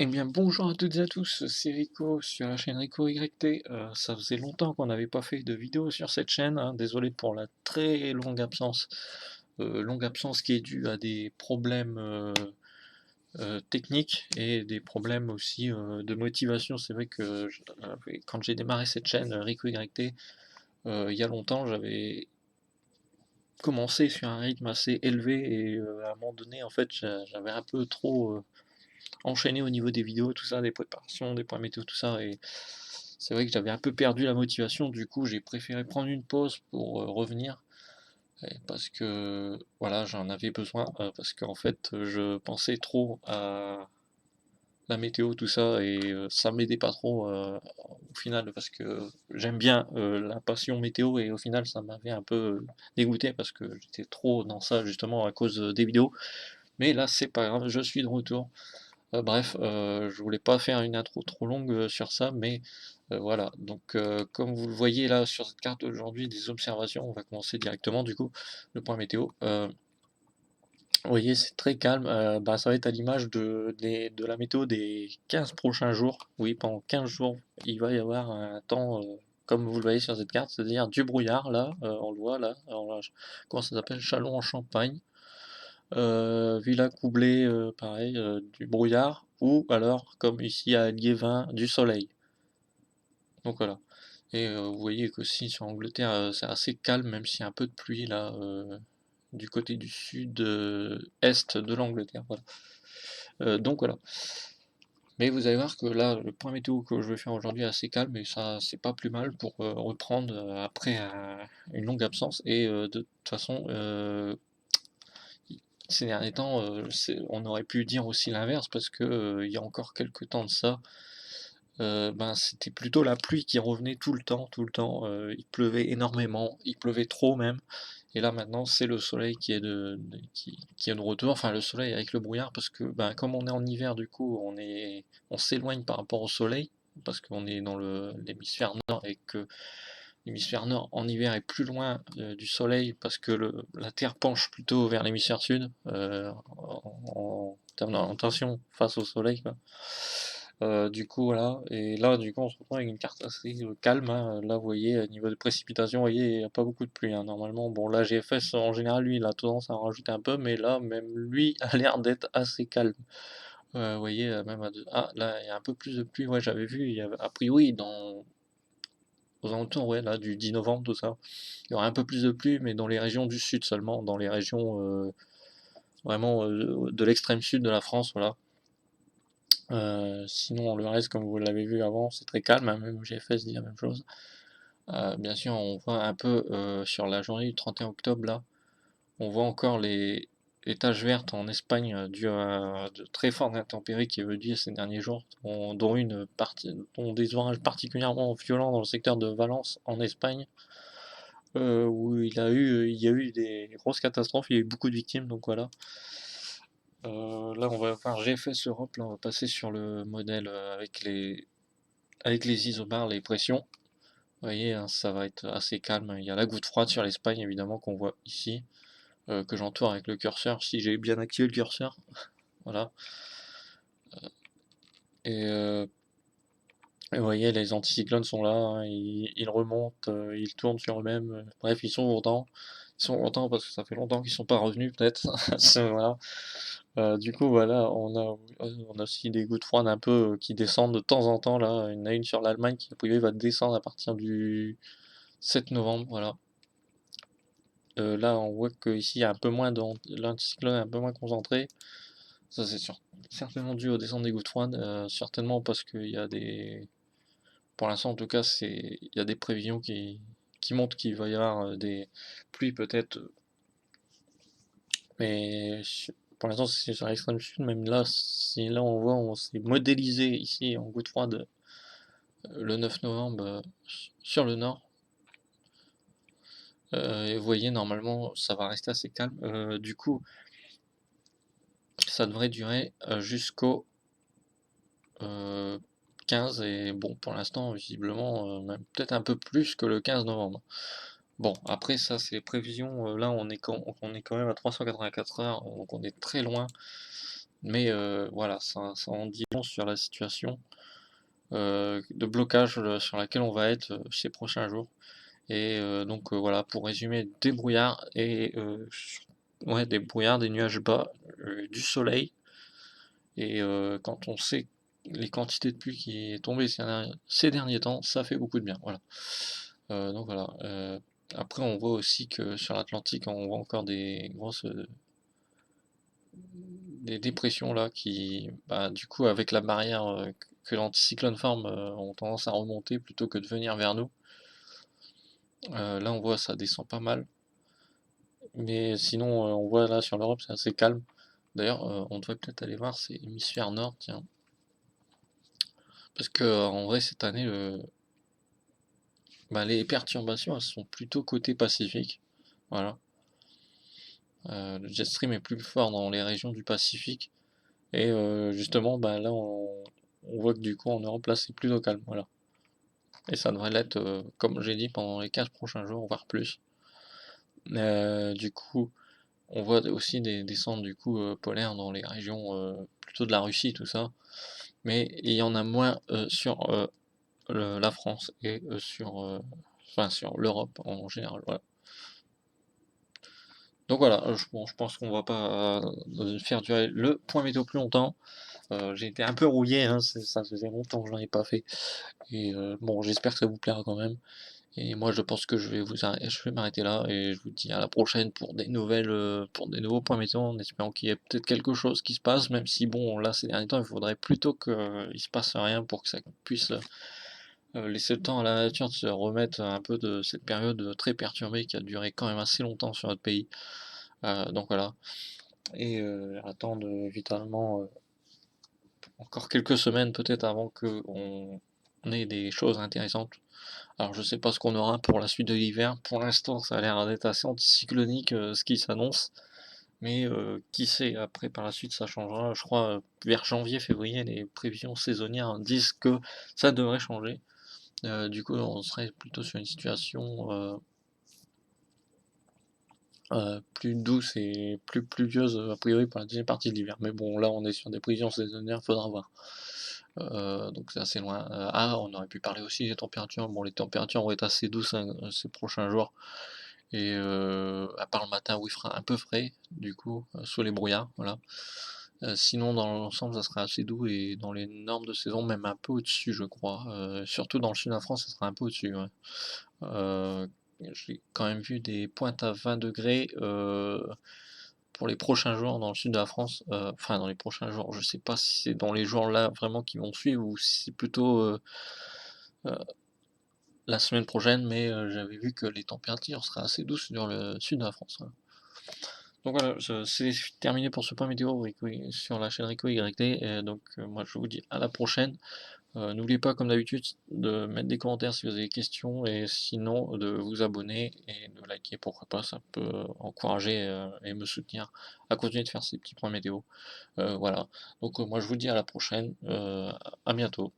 Eh bien bonjour à toutes et à tous, c'est Rico sur la chaîne Rico YT. Ça faisait longtemps qu'on n'avait pas fait de vidéo sur cette chaîne, hein. Désolé pour la très longue absence qui est due à des problèmes techniques et des problèmes aussi de motivation. C'est vrai que quand j'ai démarré cette chaîne Rico YT, il y a longtemps, j'avais commencé sur un rythme assez élevé et à un moment donné, en fait, j'avais un peu trop enchaîné au niveau des vidéos, tout ça, des préparations, des points météo, tout ça, et c'est vrai que j'avais un peu perdu la motivation. Du coup j'ai préféré prendre une pause pour revenir, parce que voilà, j'en avais besoin, parce qu'en fait je pensais trop à la météo, tout ça, et ça m'aidait pas trop au final, parce que j'aime bien la passion météo, et au final ça m'avait un peu dégoûté parce que j'étais trop dans ça justement à cause des vidéos. Mais là c'est pas grave, je suis de retour. Bref, je voulais pas faire une intro trop longue sur ça, mais voilà. Donc, comme vous le voyez là sur cette carte aujourd'hui, des observations, on va commencer directement du coup, le point météo. Vous voyez, c'est très calme. Bah, ça va être à l'image de la météo des 15 prochains jours. Oui, pendant 15 jours, il va y avoir un temps, comme vous le voyez sur cette carte, c'est-à-dire du brouillard là, on le voit là. Alors là, comment ça s'appelle? Châlons en Champagne. Villa Coublé, pareil, du brouillard, ou alors, comme ici à Liévin, du soleil. Donc voilà. Et vous voyez qu'aussi sur Angleterre, c'est assez calme, même s'il y a un peu de pluie là, du côté du sud-est de l'Angleterre. Voilà. Donc voilà. Mais vous allez voir que là, le point météo que je vais faire aujourd'hui est assez calme, et ça, c'est pas plus mal pour reprendre après une longue absence. Et de toute façon, ces derniers temps, on aurait pu dire aussi l'inverse, parce que il y a encore quelques temps de ça, ben, c'était plutôt la pluie qui revenait tout le temps, il pleuvait énormément, il pleuvait trop même, et là maintenant c'est le soleil qui est qui est de retour, enfin le soleil avec le brouillard, parce que ben, comme on est en hiver, du coup on s'éloigne par rapport au soleil, parce qu'on est dans l'hémisphère nord, et que l'hémisphère nord en hiver est plus loin du soleil, parce que la Terre penche plutôt vers l'hémisphère sud, en termes d'orientation face au soleil, quoi. Du coup voilà, et là du coup on se retrouve avec une carte assez calme, hein. Là vous voyez, au niveau de précipitation, vous voyez, il n'y a pas beaucoup de pluie, hein, normalement. Bon, la GFS en général, lui, il a tendance à en rajouter un peu, mais là même lui a l'air d'être assez calme. Vous voyez, même ah, là il y a un peu plus de pluie, ouais, j'avais vu, il y avait, a priori aux alentours, ouais, là, du 10 novembre, tout ça. Il y aura un peu plus de pluie, mais dans les régions du sud seulement, dans les régions vraiment de l'extrême sud de la France, voilà. Sinon, le reste, comme vous l'avez vu avant, c'est très calme, hein, même GFS dit la même chose. Bien sûr, on voit un peu sur la journée du 31 octobre, là, on voit encore les taches vertes en Espagne dues à de très fortes intempéries qui est venues ces derniers jours, dont des orages particulièrement violents dans le secteur de Valence en Espagne, où il y a eu des grosses catastrophes, il y a eu beaucoup de victimes, donc voilà. Là, on va voir GFS Europe, là, on va passer sur le modèle avec les isobars, les pressions. Vous voyez, hein, ça va être assez calme. Il y a la goutte froide sur l'Espagne, évidemment, qu'on voit ici, que j'entoure avec le curseur, si j'ai bien activé le curseur. Voilà. Et vous voyez, les anticyclones sont là, hein, ils remontent, ils tournent sur eux-mêmes. Bref, ils sont contents. Ils sont contents parce que ça fait longtemps qu'ils sont pas revenus, peut-être. Voilà. Du coup, voilà, on a aussi des gouttes froides un peu qui descendent de temps en temps. Là, il y en a une sur l'Allemagne qui, a priori, va descendre à partir du 7 novembre. Voilà. Là, on voit qu'ici, il y a un peu moins l'anticyclone est un peu moins concentré. Ça, c'est certainement dû aux descentes des gouttes froides. Certainement parce qu'il y a des. Pour l'instant, en tout cas, il y a des prévisions qui montrent qu'il va y avoir des pluies peut-être, mais pour l'instant, c'est sur l'extrême sud. Même là, si là on voit, on s'est modélisé ici en goutte froide le 9 novembre sur le nord. Et vous voyez, normalement, ça va rester assez calme. Du coup, ça devrait durer jusqu'au 15, et bon, pour l'instant, visiblement, même peut-être un peu plus que le 15 novembre. Bon, après ça, c'est les prévisions. Là, on est quand même à 384 heures, donc on est très loin Mais voilà, ça en dit long sur la situation de blocage sur laquelle on va être ces prochains jours. Et donc voilà, pour résumer, des brouillards et ouais, des brouillards, des nuages bas, du soleil. Et quand on sait les quantités de pluie qui est tombée ces derniers temps, ça fait beaucoup de bien. Voilà. Donc voilà. Après, on voit aussi que sur l'Atlantique, on voit encore des grosses des dépressions là qui, bah, du coup, avec la barrière que l'anticyclone forme, ont tendance à remonter plutôt que de venir vers nous. Là, on voit ça descend pas mal. Mais sinon, on voit là sur l'Europe, c'est assez calme. D'ailleurs, on devrait peut-être aller voir, c'est hémisphère nord, tiens. Parce que en vrai, cette année, bah, les perturbations, elles sont plutôt côté Pacifique. Voilà. Le jet stream est plus fort dans les régions du Pacifique. Et justement, bah, là, on voit que du coup, en Europe, là, c'est plutôt calme. Voilà. Et ça devrait l'être, comme j'ai dit, pendant les 15 prochains jours, voire plus. Du coup, on voit aussi des descentes du coup polaires dans les régions plutôt de la Russie, tout ça. Mais il y en a moins sur la France et enfin, sur l'Europe en général. Voilà. Donc voilà, bon, je pense qu'on va pas faire durer le point météo plus longtemps. J'ai été un peu rouillé, hein, ça faisait longtemps que je n'en ai pas fait. Et bon, j'espère que ça vous plaira quand même. Et moi, je pense que je vais m'arrêter là et je vous dis à la prochaine pour des nouvelles, pour des nouveaux points météo, en espérant qu'il y ait peut-être quelque chose qui se passe, même si bon, là, ces derniers temps, il faudrait plutôt qu'il se passe rien pour que ça puisse laisser le temps à la nature de se remettre un peu de cette période très perturbée qui a duré quand même assez longtemps sur notre pays. Donc voilà. Et attendre évidemment encore quelques semaines peut-être avant qu'on ait des choses intéressantes. Alors je sais pas ce qu'on aura pour la suite de l'hiver. Pour l'instant, ça a l'air d'être assez anticyclonique ce qui s'annonce. Mais qui sait, après par la suite ça changera. Je crois vers janvier, février, les prévisions saisonnières disent que ça devrait changer. Du coup, on serait plutôt sur une situation plus douce et plus pluvieuse a priori pour la deuxième partie de l'hiver. Mais bon, là on est sur des prévisions saisonnières, faudra voir. Donc c'est assez loin. On aurait pu parler aussi des températures. Bon, les températures vont être assez douces hein, ces prochains jours. Et à part le matin où il fera un peu frais, du coup, sous les brouillards, voilà. Sinon, dans l'ensemble, ça sera assez doux et dans les normes de saison, même un peu au-dessus, je crois. Surtout dans le sud de la France, ça sera un peu au-dessus, ouais. J'ai quand même vu des pointes à 20 degrés pour les prochains jours dans le sud de la France. Enfin, dans les prochains jours, je sais pas si c'est dans les jours là vraiment qui vont suivre ou si c'est plutôt euh, la semaine prochaine, mais j'avais vu que les températures seraient assez douces dans le sud de la France. Voilà. Donc voilà, c'est terminé pour ce point météo sur la chaîne Rico YT. Et donc moi je vous dis à la prochaine. N'oubliez pas comme d'habitude de mettre des commentaires si vous avez des questions et sinon de vous abonner et de liker, pourquoi pas, ça peut encourager et me soutenir à continuer de faire ces petits points météo. Voilà, donc moi je vous dis à la prochaine, à bientôt.